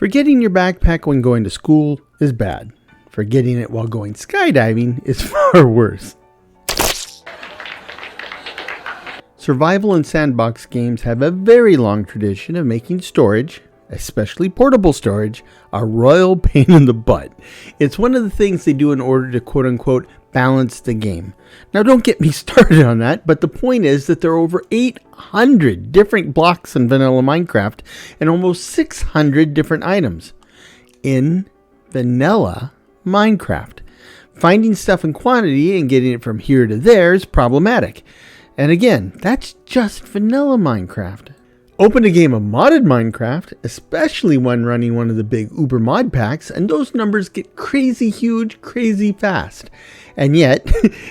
Forgetting your backpack when going to school is bad. Forgetting it while going skydiving is far worse. Survival and sandbox games have a very long tradition of making storage, especially portable storage, a royal pain in the butt. It's one of the things they do in order to quote-unquote balance the game. Now don't get me started on that, but the point is that there are over 800 different blocks in vanilla Minecraft and almost 600 different items in vanilla Minecraft. Finding stuff in quantity and getting it from here to there is problematic. And again, that's just vanilla Minecraft. Open a game of modded Minecraft, especially one running one of the big Uber mod packs, and those numbers get crazy huge, crazy fast. And yet,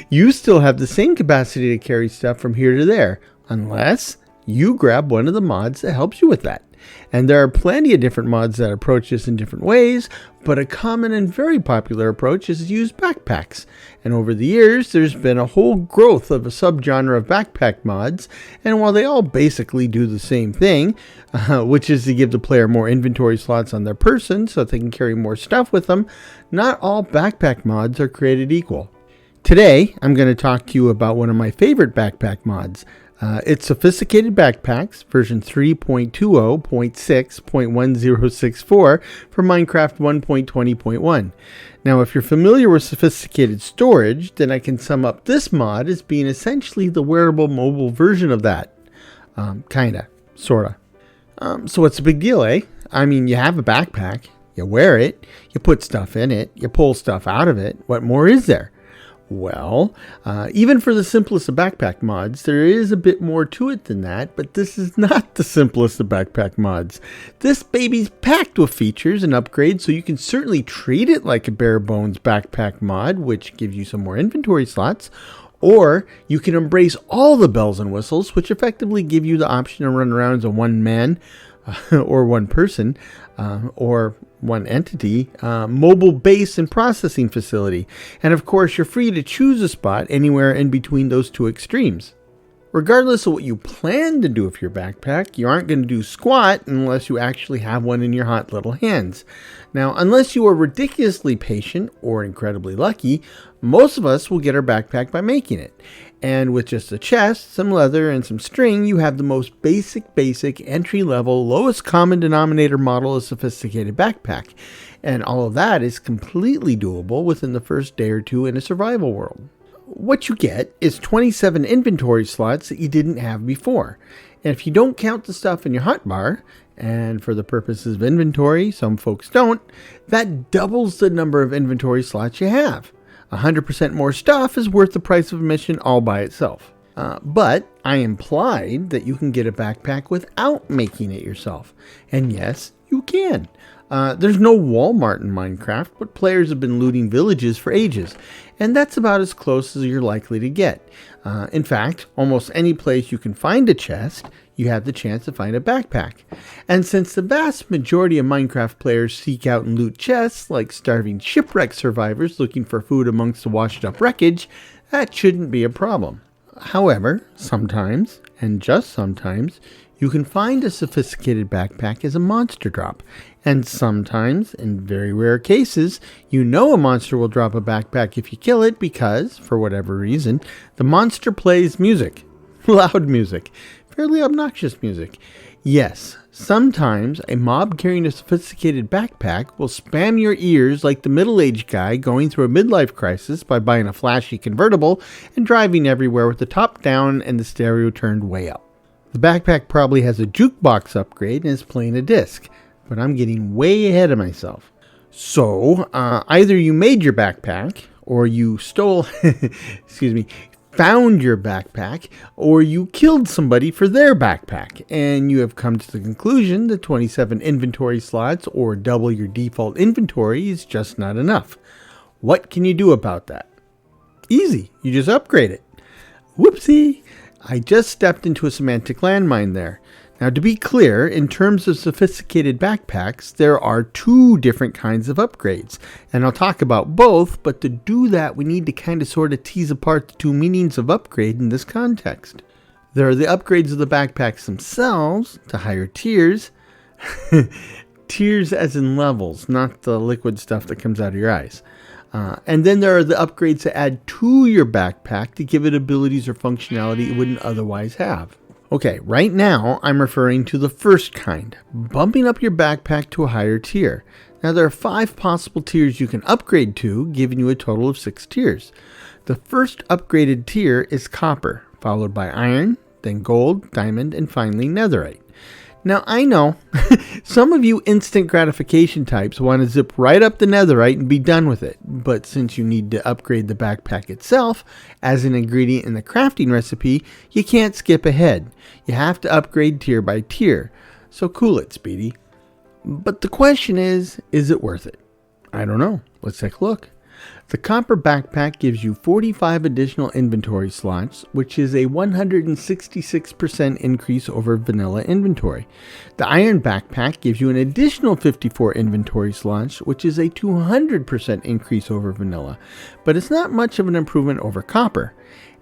you still have the same capacity to carry stuff from here to there, unless you grab one of the mods that helps you with that. And there are plenty of different mods that approach this in different ways, but a common and very popular approach is to use backpacks. And over the years, there's been a whole growth of a subgenre of backpack mods, and while they all basically do the same thing, which is to give the player more inventory slots on their person so that they can carry more stuff with them, not all backpack mods are created equal. Today, I'm going to talk to you about one of my favorite backpack mods. It's Sophisticated Backpacks, version 3.20.6.1064 for Minecraft 1.20.1. Now, if you're familiar with Sophisticated Storage, then I can sum up this mod as being essentially the wearable mobile version of that. Kinda. Sorta. So what's the big deal, eh? I mean, you have a backpack, you wear it, you put stuff in it, you pull stuff out of it. What more is there? Well, even for the simplest of backpack mods, there is a bit more to it than that, but this is not the simplest of backpack mods. This baby's packed with features and upgrades, so you can certainly treat it like a bare bones backpack mod, which gives you some more inventory slots, or you can embrace all the bells and whistles, which effectively give you the option to run around as a one man or one person or one entity, mobile base and processing facility. And of course, you're free to choose a spot anywhere in between those two extremes. Regardless of what you plan to do with your backpack, you aren't going to do squat unless you actually have one in your hot little hands. Now, unless you are ridiculously patient or incredibly lucky, most of us will get our backpack by making it. And with just a chest, some leather, and some string, you have the most basic entry-level, lowest common denominator model of sophisticated backpack. And all of that is completely doable within the first day or two in a survival world. What you get is 27 inventory slots that you didn't have before. And if you don't count the stuff in your hotbar, and for the purposes of inventory, some folks don't, that doubles the number of inventory slots you have. 100% more stuff is worth the price of admission all by itself. But I implied that you can get a backpack without making it yourself. And yes, you can. There's no Walmart in Minecraft, but players have been looting villages for ages. And that's about as close as you're likely to get. In fact, almost any place you can find a chest, you have the chance to find a backpack. And since the vast majority of Minecraft players seek out and loot chests like starving shipwreck survivors looking for food amongst the washed up wreckage, that shouldn't be a problem. However, sometimes, and just sometimes, you can find a sophisticated backpack as a monster drop. And sometimes, in very rare cases, you know a monster will drop a backpack if you kill it because, for whatever reason, the monster plays music. Loud music. Fairly obnoxious music. Yes, sometimes a mob carrying a sophisticated backpack will spam your ears like the middle-aged guy going through a midlife crisis by buying a flashy convertible and driving everywhere with the top down and the stereo turned way up. The backpack probably has a jukebox upgrade and is playing a disc, but I'm getting way ahead of myself. So, either you made your backpack, or you stole, found your backpack, or you killed somebody for their backpack, and you have come to the conclusion that 27 inventory slots or double your default inventory is just not enough. What can you do about that? Easy, you just upgrade it. Whoopsie! I just stepped into a semantic landmine there. Now, to be clear, in terms of sophisticated backpacks, there are two different kinds of upgrades, and I'll talk about both, but to do that, we need to sort of tease apart the two meanings of upgrade in this context. There are the upgrades of the backpacks themselves to higher tiers, Tiers as in levels, not the liquid stuff that comes out of your eyes. And then there are the upgrades to add to your backpack to give it abilities or functionality it wouldn't otherwise have. Okay, right now I'm referring to the first kind, bumping up your backpack to a higher tier. Now there are 5 possible tiers you can upgrade to, giving you a total of 6 tiers. The first upgraded tier is copper, followed by iron, then gold, diamond, and finally netherite. Now I know, some of you instant gratification types want to zip right up the netherite and be done with it, but since you need to upgrade the backpack itself as an ingredient in the crafting recipe, you can't skip ahead. You have to upgrade tier by tier, so cool it, Speedy. But the question is it worth it? I don't know. Let's take a look. The copper backpack gives you 45 additional inventory slots, which is a 166% increase over vanilla inventory. The iron backpack gives you an additional 54 inventory slots, which is a 200% increase over vanilla, but it's not much of an improvement over copper,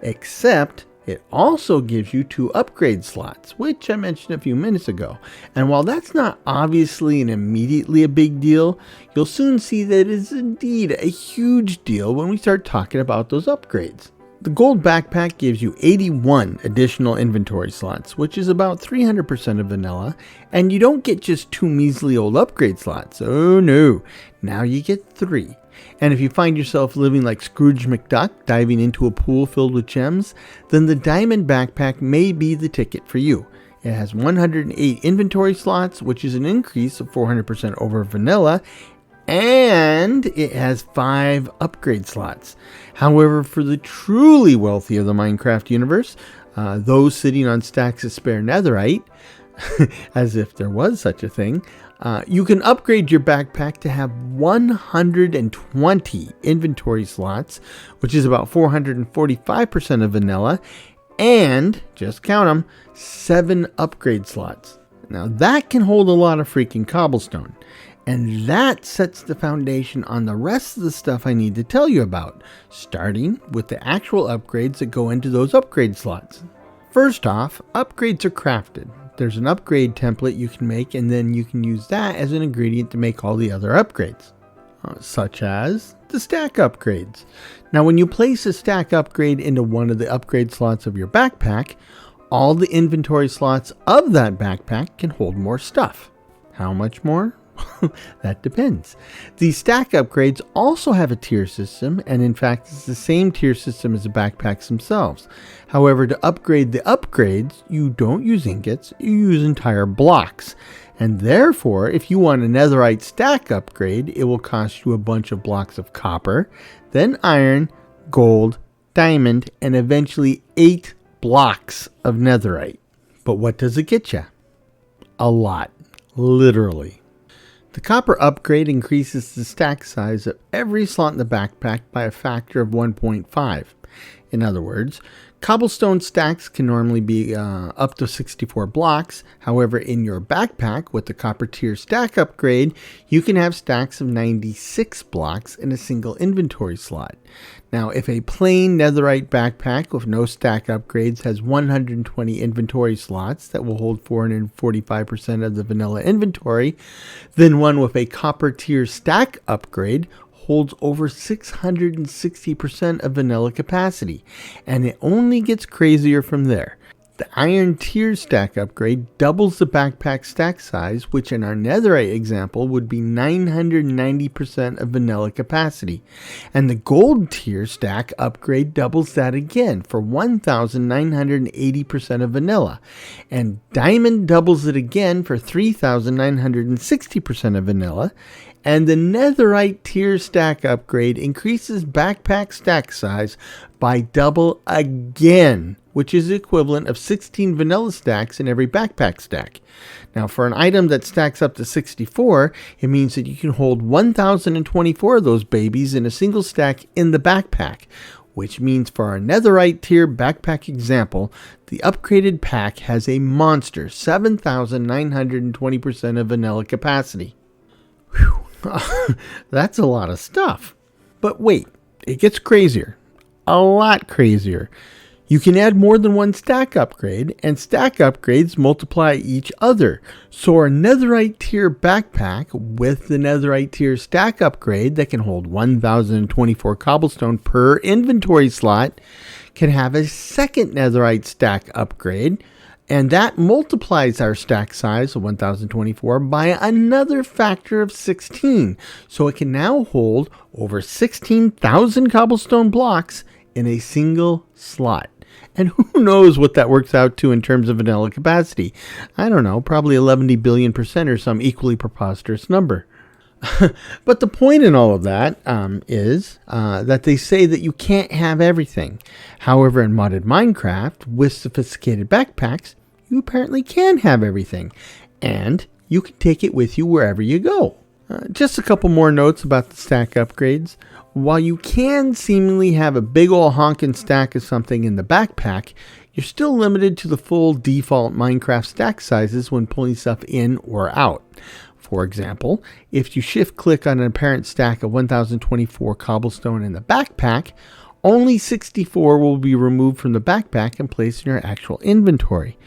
except it also gives you 2 upgrade slots, which I mentioned a few minutes ago. And while that's not obviously and immediately a big deal, you'll soon see that it is indeed a huge deal when we start talking about those upgrades. The gold backpack gives you 81 additional inventory slots, which is about 300% of vanilla, and you don't get just 2 measly old upgrade slots. Oh no, now you get 3. And if you find yourself living like Scrooge McDuck, diving into a pool filled with gems, then the diamond backpack may be the ticket for you. It has 108 inventory slots, which is an increase of 400% over vanilla, and it has 5 upgrade slots. However, for the truly wealthy of the Minecraft universe, those sitting on stacks of spare netherite, as if there was such a thing, you can upgrade your backpack to have 120 inventory slots, which is about 445% of vanilla, and, just count them, 7 upgrade slots. Now that can hold a lot of freaking cobblestone, and that sets the foundation on the rest of the stuff I need to tell you about, starting with the actual upgrades that go into those upgrade slots. First off, upgrades are crafted. There's an upgrade template you can make, and then you can use that as an ingredient to make all the other upgrades, such as the stack upgrades. Now, when you place a stack upgrade into one of the upgrade slots of your backpack, all the inventory slots of that backpack can hold more stuff. How much more? That depends. These stack upgrades also have a tier system, and in fact it's the same tier system as the backpacks themselves. However, to upgrade the upgrades, you don't use ingots, you use entire blocks. And therefore, if you want a netherite stack upgrade, it will cost you a bunch of blocks of copper, then iron, gold, diamond, and eventually 8 blocks of netherite. But what does it get you? A lot. Literally. The copper upgrade increases the stack size of every slot in the backpack by a factor of 1.5. In other words, cobblestone stacks can normally be up to 64 blocks. However, in your backpack with the copper tier stack upgrade, you can have stacks of 96 blocks in a single inventory slot. Now, if a plain netherite backpack with no stack upgrades has 120 inventory slots that will hold 445% of the vanilla inventory, then one with a copper tier stack upgrade holds over 660% of vanilla capacity, and it only gets crazier from there. The iron tier stack upgrade doubles the backpack stack size, which in our netherite example would be 990% of vanilla capacity. And the gold tier stack upgrade doubles that again for 1980% of vanilla. And diamond doubles it again for 3960% of vanilla. And the netherite tier stack upgrade increases backpack stack size by double again, which is the equivalent of 16 vanilla stacks in every backpack stack. Now, for an item that stacks up to 64, it means that you can hold 1024 of those babies in a single stack in the backpack, which means for our netherite tier backpack example, the upgraded pack has a monster 7,920% of vanilla capacity. Whew. That's a lot of stuff. But wait, it gets crazier. A lot crazier. You can add more than one stack upgrade, and stack upgrades multiply each other. So our netherite tier backpack with the netherite tier stack upgrade that can hold 1024 cobblestone per inventory slot can have a second netherite stack upgrade, and that multiplies our stack size of 1024 by another factor of 16. So it can now hold over 16,000 cobblestone blocks in a single slot. And who knows what that works out to in terms of vanilla capacity. I don't know, probably 11 billion% or some equally preposterous number. But the point in all of that is that they say that you can't have everything. However, in modded Minecraft with sophisticated backpacks, you apparently can have everything. And you can take it with you wherever you go. Just a couple more notes about the stack upgrades. While you can seemingly have a big ol' honkin' stack of something in the backpack, you're still limited to the full default Minecraft stack sizes when pulling stuff in or out. For example, if you shift click on an apparent stack of 1024 cobblestone in the backpack, only 64 will be removed from the backpack and placed in your actual inventory.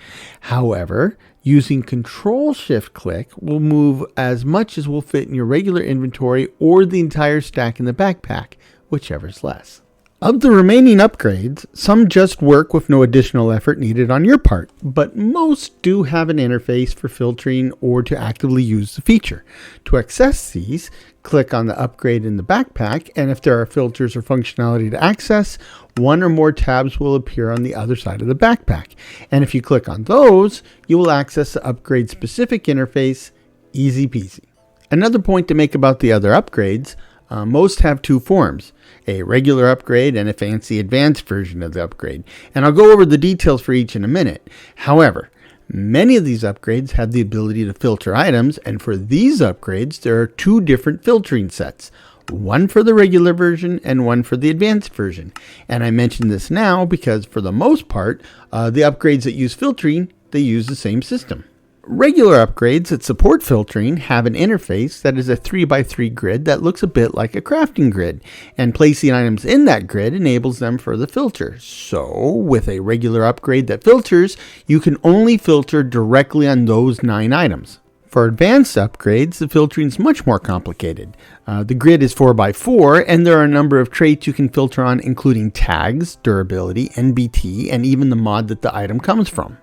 However, using Control Shift click will move as much as will fit in your regular inventory or the entire stack in the backpack, whichever is less. Of the remaining upgrades, some just work with no additional effort needed on your part, but most do have an interface for filtering or to actively use the feature. To access these, click on the upgrade in the backpack, and if there are filters or functionality to access, one or more tabs will appear on the other side of the backpack. And if you click on those, you will access the upgrade specific interface, easy peasy. Another point to make about the other upgrades, most have two forms, a regular upgrade and a fancy advanced version of the upgrade. And I'll go over the details for each in a minute. However, many of these upgrades have the ability to filter items, and for these upgrades, there are two different filtering sets. One for the regular version and one for the advanced version. And I mention this now because for the most part, the upgrades that use filtering, they use the same system. Regular upgrades that support filtering have an interface that is a 3x3 grid that looks a bit like a crafting grid, and placing items in that grid enables them for the filter. So, with a regular upgrade that filters, you can only filter directly on those 9 items. For advanced upgrades, the filtering is much more complicated. The grid is 4x4, and there are a number of traits you can filter on, including tags, durability, NBT, and even the mod that the item comes from.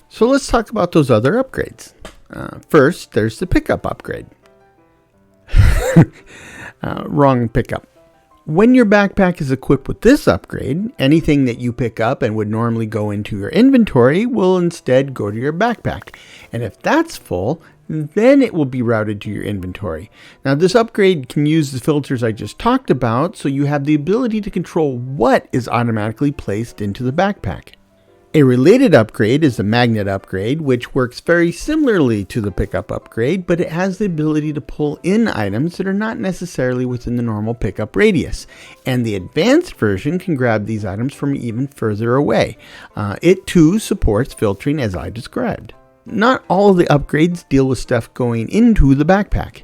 So let's talk about those other upgrades. First, there's the pickup upgrade. Wrong pickup. When your backpack is equipped with this upgrade, anything that you pick up and would normally go into your inventory will instead go to your backpack. And if that's full, then it will be routed to your inventory. Now, this upgrade can use the filters I just talked about, so you have the ability to control what is automatically placed into the backpack. A related upgrade is the magnet upgrade, which works very similarly to the pickup upgrade, but it has the ability to pull in items that are not necessarily within the normal pickup radius. And the advanced version can grab these items from even further away. It too supports filtering as I described. Not all of the upgrades deal with stuff going into the backpack.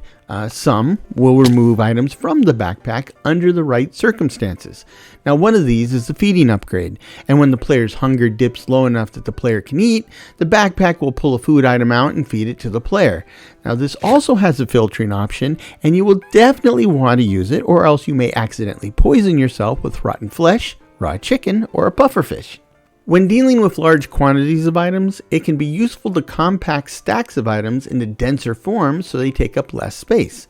Some will remove items from the backpack under the right circumstances. Now, one of these is the feeding upgrade, and when the player's hunger dips low enough that the player can eat, the backpack will pull a food item out and feed it to the player. Now, this also has a filtering option, and you will definitely want to use it, or else you may accidentally poison yourself with rotten flesh, raw chicken, or a pufferfish. When dealing with large quantities of items, it can be useful to compact stacks of items into denser forms so they take up less space.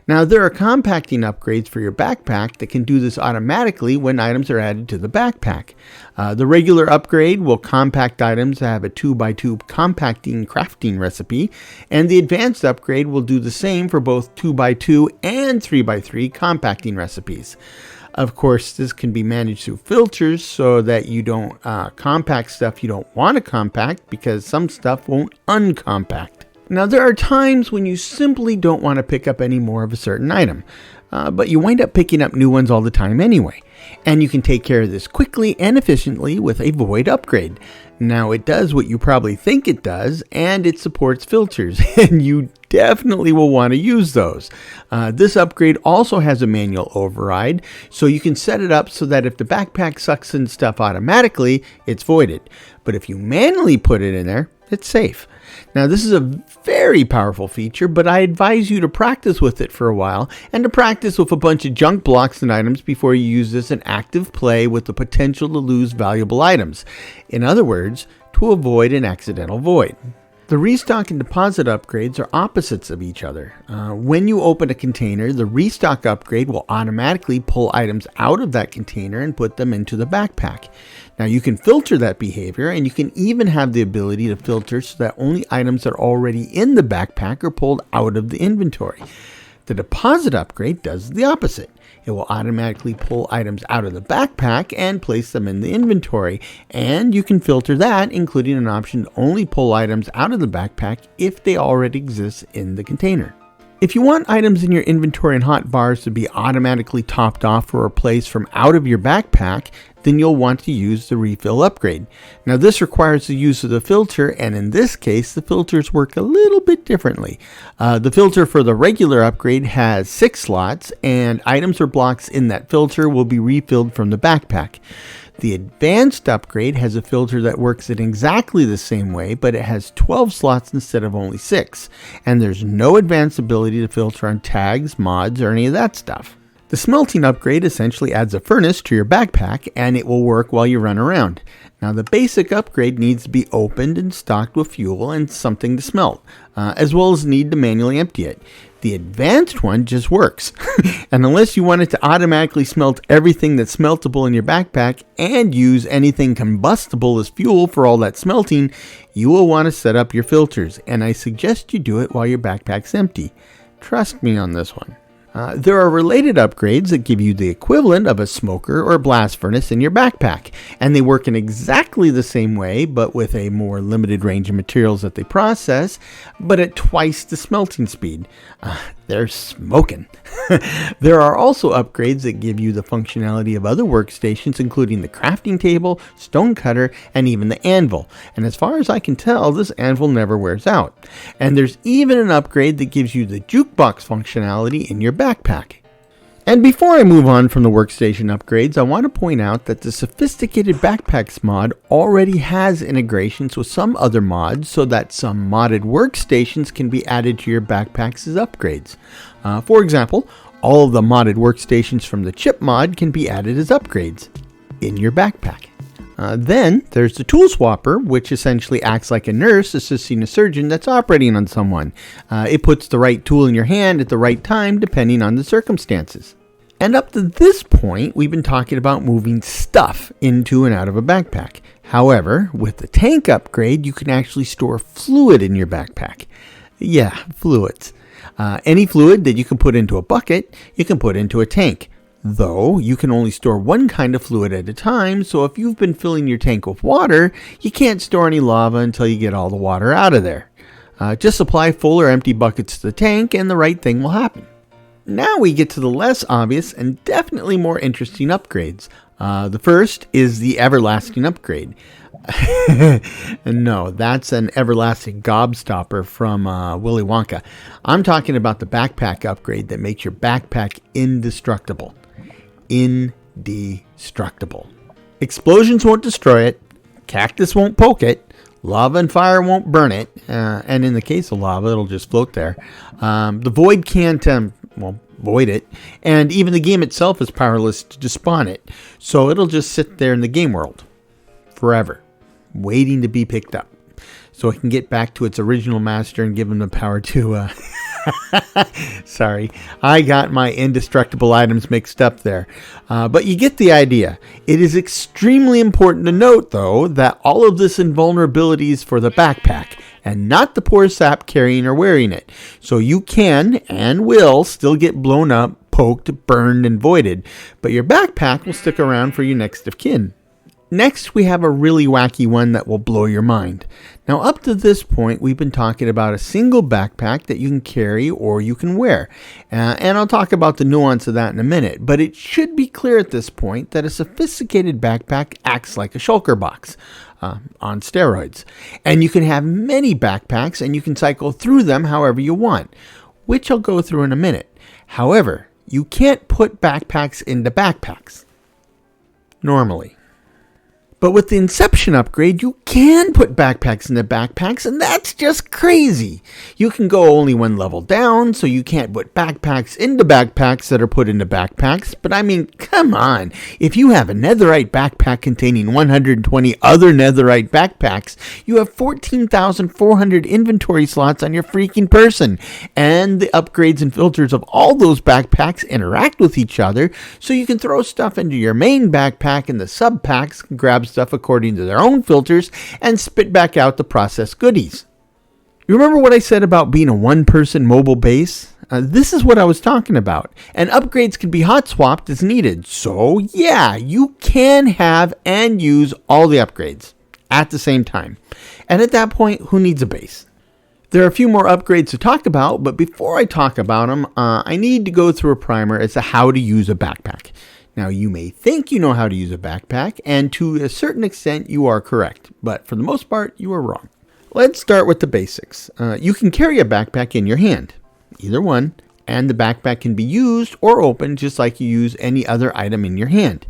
Now, there are compacting upgrades for your backpack that can do this automatically when items are added to the backpack. The regular upgrade will compact items that have a 2x2 compacting crafting recipe, and the advanced upgrade will do the same for both 2x2 and 3x3 compacting recipes. Of course, this can be managed through filters so that you don't compact stuff you don't want to compact, because some stuff won't uncompact. Now, there are times when you simply don't want to pick up any more of a certain item. but you wind up picking up new ones all the time anyway. And you can take care of this quickly and efficiently with a void upgrade. Now, it does what you probably think it does, and it supports filters, and you definitely will want to use those. This upgrade also has a manual override, so you can set it up so that if the backpack sucks in stuff automatically, it's voided. But if you manually put it in there, it's safe. Now, this is a very powerful feature, but I advise you to practice with it for a while and to practice with a bunch of junk blocks and items before you use this in active play with the potential to lose valuable items. In other words, to avoid an accidental void. The restock and deposit upgrades are opposites of each other. When you open a container, the restock upgrade will automatically pull items out of that container and put them into the backpack. Now, you can filter that behavior, and you can even have the ability to filter so that only items that are already in the backpack are pulled out of the inventory. The deposit upgrade does the opposite. It will automatically pull items out of the backpack and place them in the inventory, and you can filter that, including an option to only pull items out of the backpack if they already exist in the container. If you want items in your inventory and hotbars to be automatically topped off or replaced from out of your backpack, then you'll want to use the refill upgrade. Now, this requires the use of the filter, and in this case, the filters work a little bit differently. The filter for the regular upgrade has 6 slots, and items or blocks in that filter will be refilled from the backpack. The advanced upgrade has a filter that works in exactly the same way, but it has 12 slots instead of only 6, and there's no advanced ability to filter on tags, mods, or any of that stuff. The smelting upgrade essentially adds a furnace to your backpack, and it will work while you run around. Now, the basic upgrade needs to be opened and stocked with fuel and something to smelt, as well as need to manually empty it. The advanced one just works, and unless you want it to automatically smelt everything that's smeltable in your backpack and use anything combustible as fuel for all that smelting, you will want to set up your filters, and I suggest you do it while your backpack's empty. Trust me on this one. There are related upgrades that give you the equivalent of a smoker or blast furnace in your backpack, and they work in exactly the same way, but with a more limited range of materials that they process, but at twice the smelting speed. They're smoking. There are also upgrades that give you the functionality of other workstations, including the crafting table, stone cutter, and even the anvil. And as far as I can tell, this anvil never wears out. And there's even an upgrade that gives you the jukebox functionality in your backpack. And before I move on from the workstation upgrades, I want to point out that the Sophisticated Backpacks mod already has integrations with some other mods so that some modded workstations can be added to your backpacks as upgrades. For example, all of the modded workstations from the chip mod can be added as upgrades in your backpack. Then there's the tool swapper, which essentially acts like a nurse assisting a surgeon that's operating on someone. It puts the right tool in your hand at the right time, depending on the circumstances. And up to this point, we've been talking about moving stuff into and out of a backpack. However, with the tank upgrade, you can actually store fluid in your backpack. Yeah, fluids. Any fluid that you can put into a bucket, you can put into a tank. Though, you can only store one kind of fluid at a time, so if you've been filling your tank with water, you can't store any lava until you get all the water out of there. Just supply full or empty buckets to the tank and the right thing will happen. Now we get to the less obvious and definitely more interesting upgrades. The first is the everlasting upgrade. No, that's an everlasting gobstopper from Willy Wonka. I'm talking about the backpack upgrade that makes your backpack indestructible. Indestructible. Explosions won't destroy it, cactus won't poke it, lava and fire won't burn it, and in the case of lava, it'll just float there. The void can't, void it, and even the game itself is powerless to despawn it, so it'll just sit there in the game world forever, waiting to be picked up, so it can get back to its original master and give him the power to, sorry, I got my indestructible items mixed up there. But you get the idea. It is extremely important to note, though, that all of this invulnerability is for the backpack and not the poor sap carrying or wearing it. So you can and will still get blown up, poked, burned, and voided, but your backpack will stick around for your next of kin. Next, we have a really wacky one that will blow your mind. Now, up to this point, we've been talking about a single backpack that you can carry or you can wear. And I'll talk about the nuance of that in a minute. But it should be clear at this point that a sophisticated backpack acts like a shulker box on steroids. And you can have many backpacks and you can cycle through them however you want, which I'll go through in a minute. However, you can't put backpacks into backpacks normally. But with the Inception upgrade, you can put backpacks into backpacks, and that's just crazy. You can go only one level down, so you can't put backpacks into backpacks that are put into backpacks. But I mean, come on. If you have a netherite backpack containing 120 other netherite backpacks, you have 14,400 inventory slots on your freaking person. And the upgrades and filters of all those backpacks interact with each other, so you can throw stuff into your main backpack, and the sub-packs can grab stuff according to their own filters and spit back out the processed goodies. You remember what I said about being a one-person mobile base? This is what I was talking about. And upgrades can be hot swapped as needed. So yeah, you can have and use all the upgrades at the same time. And at that point, who needs a base? There are a few more upgrades to talk about, but before I talk about them, I need to go through a primer as to how to use a backpack. Now, you may think you know how to use a backpack, and to a certain extent, you are correct. But for the most part, you are wrong. Let's start with the basics. You can carry a backpack in your hand, either one, and the backpack can be used or opened just like you use any other item in your hand.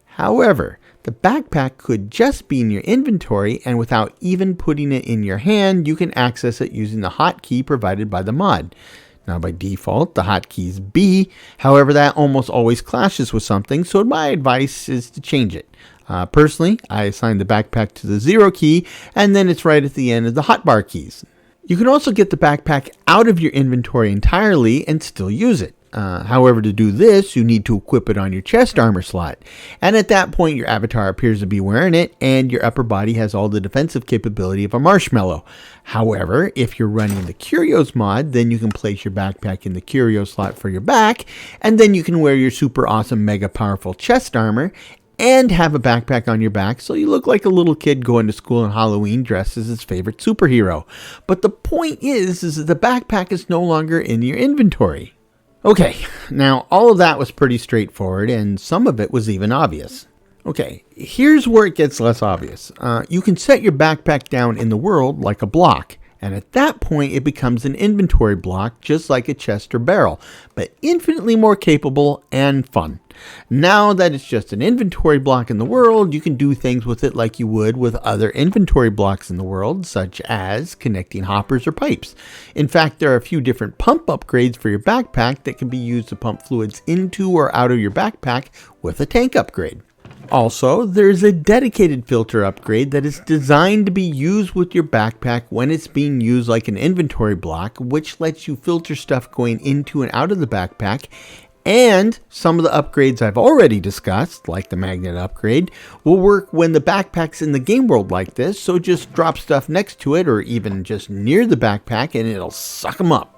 However, the backpack could just be in your inventory, and without even putting it in your hand, you can access it using the hotkey provided by the mod. Now, by default, the hotkey is B. However, that almost always clashes with something, so my advice is to change it. Personally, I assign the backpack to the 0 key, and then it's right at the end of the hotbar keys. You can also get the backpack out of your inventory entirely and still use it. However, to do this, you need to equip it on your chest armor slot. And at that point, your avatar appears to be wearing it, and your upper body has all the defensive capability of a marshmallow. However, if you're running the Curios mod, then you can place your backpack in the Curio slot for your back, and then you can wear your super awesome, mega powerful chest armor, and have a backpack on your back so you look like a little kid going to school on Halloween dressed as his favorite superhero. But the point is that the backpack is no longer in your inventory. Okay, now all of that was pretty straightforward, and some of it was even obvious. Okay, here's where it gets less obvious. You can set your backpack down in the world like a block, and at that point it becomes an inventory block just like a chest or barrel, but infinitely more capable and fun. Now that it's just an inventory block in the world, you can do things with it like you would with other inventory blocks in the world, such as connecting hoppers or pipes. In fact, there are a few different pump upgrades for your backpack that can be used to pump fluids into or out of your backpack with a tank upgrade. Also, there's a dedicated filter upgrade that is designed to be used with your backpack when it's being used like an inventory block, which lets you filter stuff going into and out of the backpack. And some of the upgrades I've already discussed, like the magnet upgrade, will work when the backpack's in the game world like this, so just drop stuff next to it or even just near the backpack and it'll suck them up.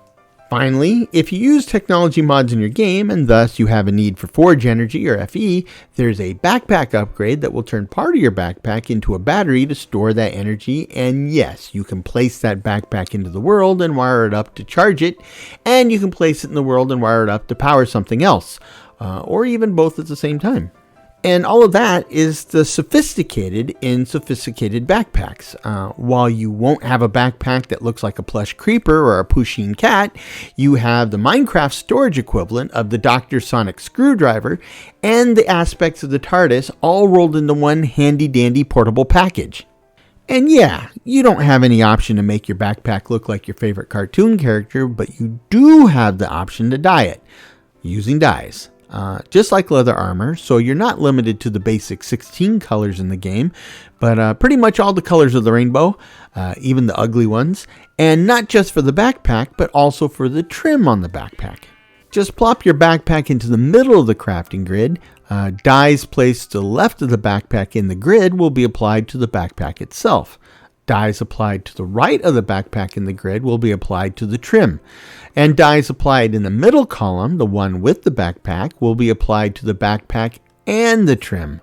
Finally, if you use technology mods in your game, and thus you have a need for forge energy or FE, there's a backpack upgrade that will turn part of your backpack into a battery to store that energy, and yes, you can place that backpack into the world and wire it up to charge it, and you can place it in the world and wire it up to power something else, or even both at the same time. And all of that is the sophisticated in sophisticated backpacks. While you won't have a backpack that looks like a plush creeper or a pushing cat, you have the Minecraft storage equivalent of the Dr. Sonic screwdriver and the aspects of the TARDIS all rolled into one handy dandy portable package. And yeah, you don't have any option to make your backpack look like your favorite cartoon character, but you do have the option to dye it using dyes. Just like leather armor, so you're not limited to the basic 16 colors in the game, but pretty much all the colors of the rainbow, even the ugly ones, and not just for the backpack, but also for the trim on the backpack. Just plop your backpack into the middle of the crafting grid. Dyes placed to the left of the backpack in the grid will be applied to the backpack itself. Dyes applied to the right of the backpack in the grid will be applied to the trim. And dyes applied in the middle column, the one with the backpack, will be applied to the backpack and the trim.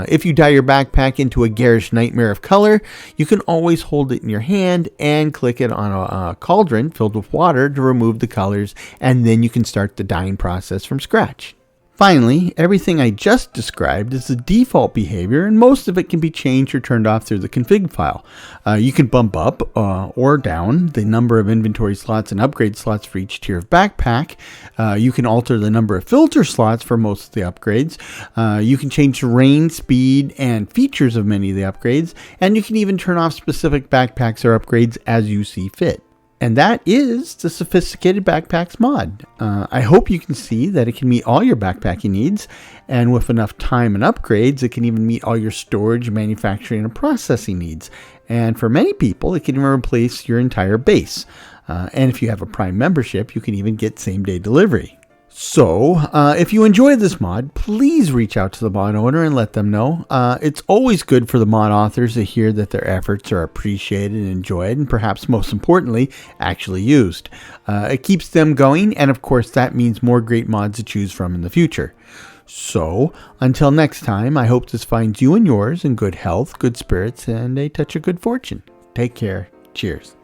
If you dye your backpack into a garish nightmare of color, you can always hold it in your hand and click it on a cauldron filled with water to remove the colors, and then you can start the dyeing process from scratch. Finally, everything I just described is the default behavior, and most of it can be changed or turned off through the config file. You can bump up or down the number of inventory slots and upgrade slots for each tier of backpack. You can alter the number of filter slots for most of the upgrades. You can change the range, speed, and features of many of the upgrades, and you can even turn off specific backpacks or upgrades as you see fit. And that is the Sophisticated Backpacks mod. I hope you can see that it can meet all your backpacking needs, and with enough time and upgrades, it can even meet all your storage, manufacturing, and processing needs. And for many people, it can even replace your entire base. And if you have a Prime membership, you can even get same-day delivery. So, if you enjoy this mod, please reach out to the mod owner and let them know. It's always good for the mod authors to hear that their efforts are appreciated and enjoyed, and perhaps most importantly, actually used. It keeps them going, and of course that means more great mods to choose from in the future. So, until next time, I hope this finds you and yours in good health, good spirits, and a touch of good fortune. Take care. Cheers.